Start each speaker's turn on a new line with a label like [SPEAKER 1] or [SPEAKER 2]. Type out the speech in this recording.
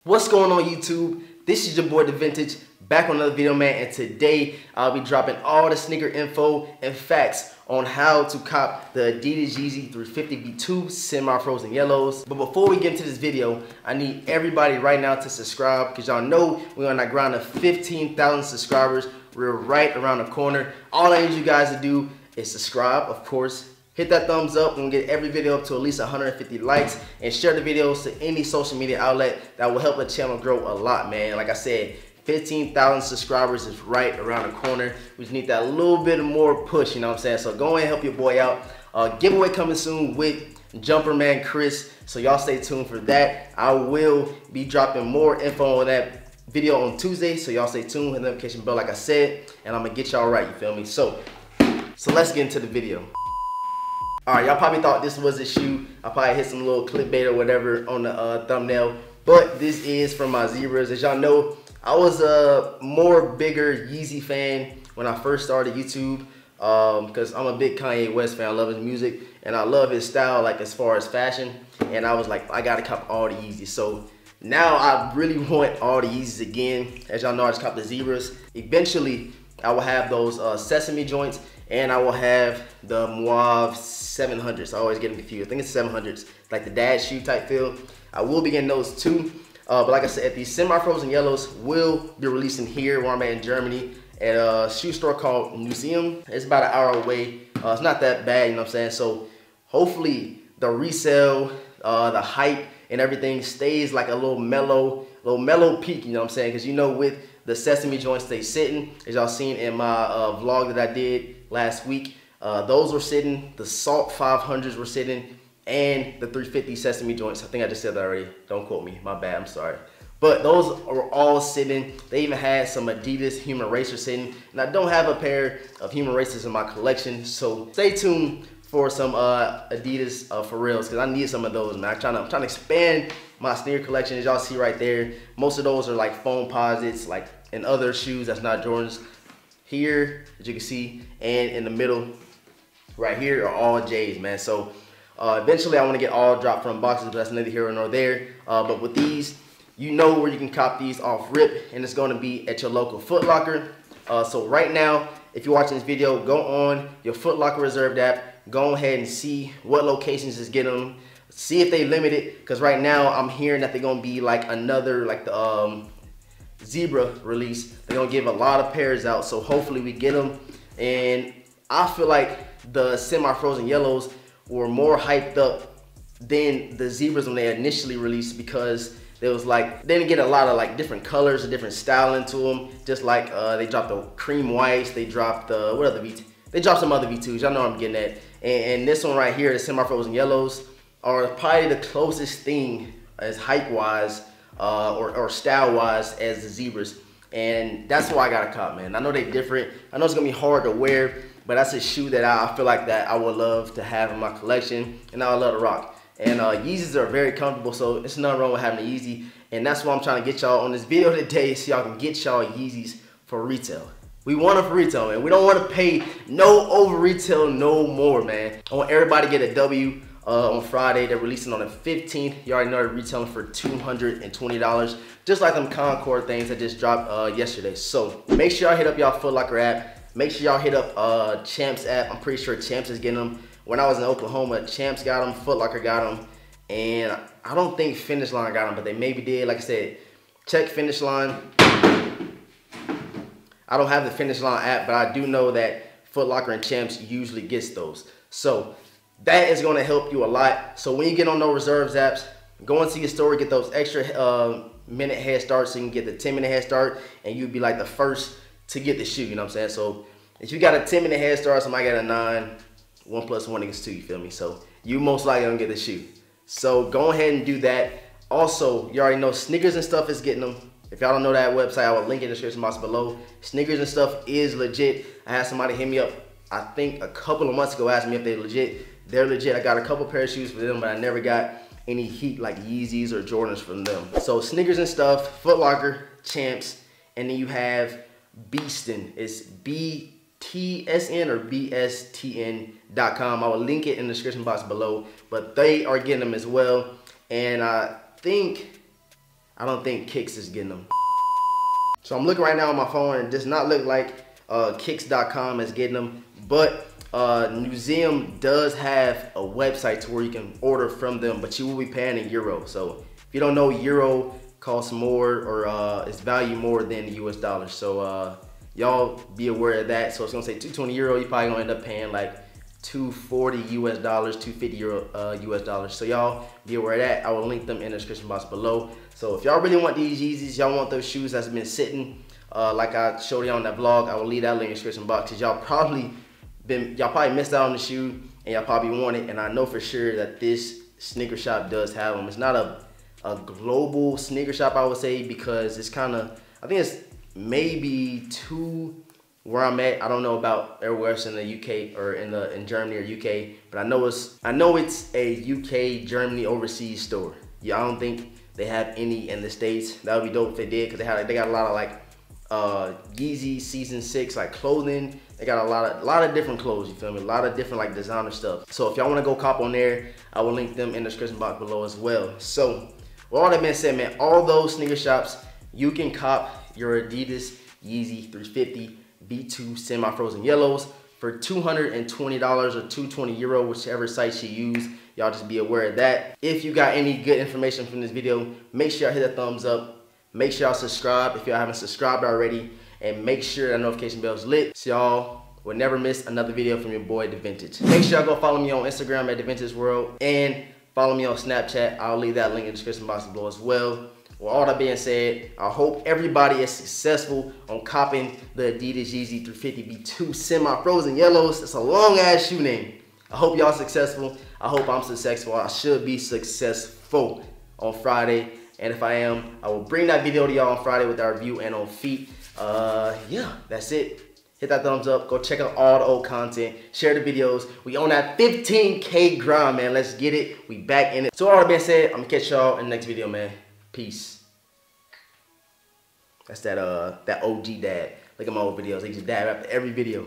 [SPEAKER 1] What's going on YouTube? This is your boy DeVintage back on another video, man, and today I'll be dropping all the sneaker info and facts on how to cop the Adidas Yeezy 350 V2 semi-frozen yellows. But before we get into this video, I need everybody right now to subscribe because y'all know we're on that grind of 15,000 subscribers. We're right around the corner. All I need you guys to do is subscribe, of course. Hit that thumbs up and get every video up to at least 150 likes, and share the videos to any social media outlet. That will help the channel grow a lot, man. Like I said, 15,000 subscribers is right around the corner. We just need that little bit more push, you know what I'm saying? So go ahead and help your boy out. Giveaway coming soon with Jumper Man Chris, so y'all stay tuned for that. I will be dropping more info on that video on Tuesday, so y'all stay tuned. Hit the notification bell like I said, and I'm gonna get y'all right, you feel me? So let's get into the video. Alright, y'all probably thought this was a shoe. I probably hit some little clickbait or whatever on the thumbnail, but this is from my Zebras. As y'all know, I was a bigger Yeezy fan when I first started YouTube, because I'm a big Kanye West fan. I love his music and I love his style, like as far as fashion, and I was like, I gotta cop all the Yeezys. So now I really want all the Yeezys again. As y'all know, I just copped the Zebras. Eventually I will have those sesame joints, and I will have the Mauve 700s. I always get them confused. I think it's 700s, like the dad shoe type feel. I will be getting those too. But like I said, these semi-frozen yellows will be releasing here where I'm at in Germany at a shoe store called Museum. It's about an hour away. It's not that bad, you know what I'm saying? So hopefully the resale, the hype and everything stays like a little mellow peak, you know what I'm saying? Because you know, with the sesame joints, they sitting, as y'all seen in my vlog that I did last week. Those were sitting, the Salt 500s were sitting, and the 350 sesame joints. I think I just said that already. Don't quote me, my bad, I'm sorry. But those are all sitting. They even had some Adidas Human Racers sitting, and I don't have a pair of Human Racers in my collection, so stay tuned for some Adidas for reals, because I need some of those, man. I'm trying to expand my sneaker collection. As y'all see right there, most of those are like foam posits, like in other shoes that's not Jordans. Here, as you can see, and in the middle right here are all J's, man. So eventually I want to get all dropped from boxes, but that's neither here nor there. But with these, you know where you can cop these off rip, and it's going to be at your local Footlocker. So right now, if you're watching this video, go on your Footlocker reserved app, go ahead and see what locations is getting them. See if they limit it, because right now I'm hearing that they're going to be like another, like the Zebra release. They're going to give a lot of pairs out, so hopefully we get them. And I feel like the semi-frozen yellows were more hyped up than the Zebras when they initially released, because there was like, they didn't get a lot of like different colors and different styling to them. Just like they dropped the cream whites, they dropped the, what other V2? They dropped some other V2s, y'all know what I'm getting at. And this one right here, the semi-frozen yellows, are probably the closest thing as hype-wise or style-wise as the Zebras. And that's why I got a cop, man. I know they different. I know it's gonna be hard to wear, but that's a shoe that I feel like that I would love to have in my collection, and I would love to rock. And Yeezys are very comfortable, so it's nothing wrong with having a Yeezy. And that's why I'm trying to get y'all on this video today, so y'all can get y'all Yeezys for retail. We want them for retail, man. We don't want to pay no over retail no more, man. I want everybody to get a W on Friday. They're releasing on the 15th. You already know they're retailing for $220, just like them Concord things that just dropped yesterday. So make sure y'all hit up y'all Footlocker app. Make sure y'all hit up Champs app. I'm pretty sure Champs is getting them. When I was in Oklahoma, Champs got them, Footlocker got them, and I don't think Finish Line got them, but they maybe did. Like I said, check Finish Line. I don't have the Finish Line app, but I do know that Footlocker and Champs usually gets those. So that is going to help you a lot. So when you get on those reserves apps, go and see your store, get those extra minute head starts, so you can get the 10-minute head start, and you'd be like the first to get the shoe, you know what I'm saying? So if you got a 10-minute head start, somebody got a 9, 1 + 1 = 2, you feel me? So you most likely gonna get the shoe. So go ahead and do that. Also, you already know Sneakers and Stuff is getting them. If y'all don't know that website, I will link in the description box below. Sneakers and Stuff is legit. I had somebody hit me up, I think a couple of months ago, asking me if they're legit. They're legit. I got a couple pair of shoes for them, but I never got any heat like Yeezys or Jordans from them. So Sneakers and Stuff, Footlocker, Champs, and then you have Beastin. It's BTSN or BSTN.com. I will link it in the description box below, but they are getting them as well. And I think I don't think Kicks is getting them. So I'm looking right now on my phone, and it does not look like Kicks.com is getting them, but Museum does have a website to where you can order from them, but you will be paying in euro. So if you don't know, euro costs more, or it's value more than the US dollar. So y'all be aware of that. So it's gonna say 220 euro, you probably gonna end up paying like 240 US dollars, 250 euro, US dollars. So y'all be aware of that. I will link them in the description box below. So if y'all really want these Yeezys, y'all want those shoes that's been sitting, like I showed you on that vlog, I will leave that link in the description box, because y'all probably missed out on the shoe, and y'all probably want it. And I know for sure that this sneaker shop does have them. It's not a global sneaker shop, I would say, because it's kind of, I think it's maybe 2 where I'm at. I don't know about everywhere else in the UK or in Germany or UK, but I know it's a UK Germany overseas store. Yeah, I don't think they have any in the States. That would be dope if they did, because they got a lot of like Yeezy season 6 like clothing. They got a lot of different clothes, you feel me? A lot of different like designer stuff. So if y'all want to go cop on there, I will link them in the description box below as well. So with all that being said, man, all those sneaker shops, you can cop your Adidas Yeezy 350 V2 semi-frozen yellows for $220 or 220 euro, whichever site you use. Y'all just be aware of that. If you got any good information from this video, make sure y'all hit that thumbs up. Make sure y'all subscribe if y'all haven't subscribed already, and make sure that notification bell is lit so y'all will never miss another video from your boy DeVintage. Make sure y'all go follow me on Instagram at DeVintage World, and follow me on Snapchat. I'll leave that link in the description box below as well. With all that being said, I hope everybody is successful on copping the Adidas Yeezy 350 V2 semi-frozen yellows. It's a long ass shoe name. I hope y'all successful. I hope I'm successful. I should be successful on Friday. And if I am, I will bring that video to y'all on Friday with our review and on feet. Yeah, that's it. Hit that thumbs up. Go check out all the old content. Share the videos. We on that 15K grind, man. Let's get it. We back in it. So all that being said, I'm gonna catch y'all in the next video, man. Peace. That's that OG dad. Look at my old videos. They just dab after every video.